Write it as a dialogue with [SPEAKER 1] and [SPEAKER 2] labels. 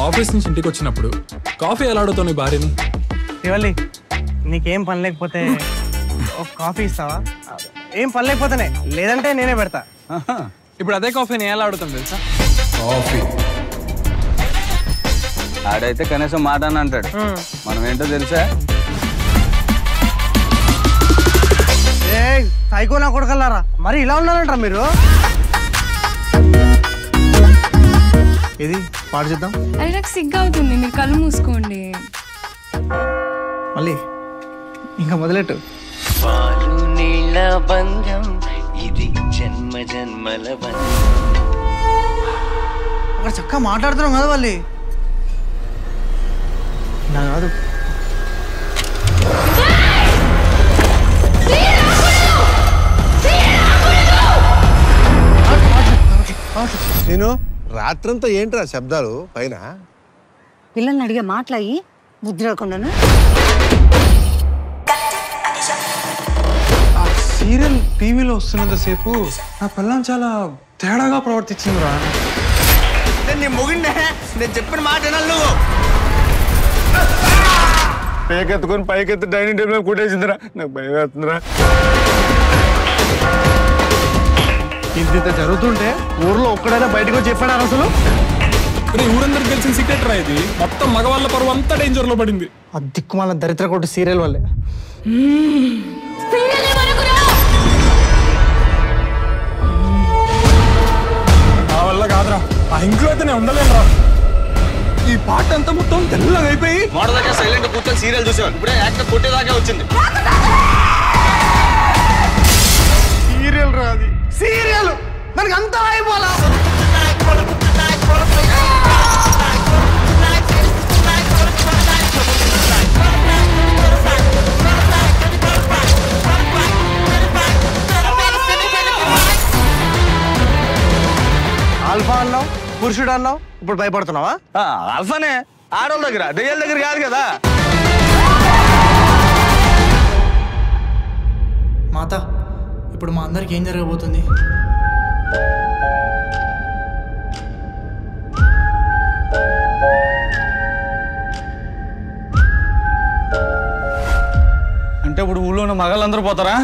[SPEAKER 1] Office నుంచి ఇంటికి వచ్చినప్పుడు కాఫీ ఎలా అడుగుతావు నీ భార్యని?
[SPEAKER 2] శివల్లి, నీకేం పని లేకపోతే ఒక కాఫీ ఇస్తావా? ఏం పని లేకపోతేనే, లేదంటే నేనే పెడతా.
[SPEAKER 1] ఇప్పుడు అదే కాఫీ నేను ఎలా అడుగుతాను తెలుసా? కాఫీ
[SPEAKER 3] ఆడైతే కనీసం మాట అని అంటాడు, మనం ఏంటో తెలుసా?
[SPEAKER 2] ఏ సైకో నా కొడుకల్లారా, మరి ఇలా ఉన్నారంటారా మీరు? ఇది పాడు చేద్దాం.
[SPEAKER 4] అది నాకు సిగ్గు అవుతుంది, మీరు కళ్ళు మూసుకోండి.
[SPEAKER 2] మళ్ళీ ఇంకా మొదలెట్టు.
[SPEAKER 5] పాలు నీళ్ళ బంధం ఇది జన్మ జన్మల బంధం.
[SPEAKER 2] అక్కడ చక్కగా మాట్లాడుతున్నాం కదా వాళ్ళు. నా కాదు.
[SPEAKER 6] నేను రాత్రంతా ఏంట్రా శబ్దాలు పైన?
[SPEAKER 7] పిల్లల్ని అడిగే మాట్లాడి బుద్ధి రాకుండాను.
[SPEAKER 1] సీరియల్ టీవీలో వస్తున్నంతసేపు నా పిల్లని చాలా తేడాగా ప్రవర్తించిందిరా.
[SPEAKER 2] నేను మొగిండే, నేను చెప్పిన మాట వినాలి నువ్వు.
[SPEAKER 3] పేకెత్తుకొని పైకెత్తి డైనింగ్ టేబుల్ కూటేసిందిరా, నాకు భయం వేస్తుందిరా.
[SPEAKER 2] ఇంత జరుగుతుంటే ఊర్లో ఒక్కడైనా బయటకు వచ్చి చెప్పాడు అసలు?
[SPEAKER 1] ఊరందరికి తెలిసిన సీక్రెట్ రా ఇది. మొత్తం మగవాళ్ళ పరువు అంతా డేంజర్ లో పడింది.
[SPEAKER 2] ఆ దిక్కుమాల దరిద్ర కొట్టు సీరియల్ వల్లే.
[SPEAKER 1] నా వల్ల కాదురా, ఆ ఇంట్లో అయితే నేను ఉండలేనురా. ఈ పాట అంతా మొత్తం తెల్లగా అయిపోయి
[SPEAKER 3] మోడదాకా సైలెంట్ కూర్చొని సీరియల్ చూసేవాడు, ఇప్పుడే యాక్టర్ కొట్టేదాకా వచ్చింది.
[SPEAKER 2] సీరియల్ రాది, సీరియల్ మనకి అంతా అయిపోలా. ఆల్ఫా అన్నావు, పురుషుడు అన్నావు, ఇప్పుడు భయపడుతున్నావా?
[SPEAKER 3] ఆల్ఫానే, ఆడోళ్ళ దగ్గర, దెయ్యాల దగ్గర కాదు కదా.
[SPEAKER 8] మాత, ఇప్పుడు మా అందరికి ఏం జరగబోతుంది?
[SPEAKER 3] అంటే ఇప్పుడు ఊళ్ళో ఉన్న మగాళ్ళందరూ పోతారా?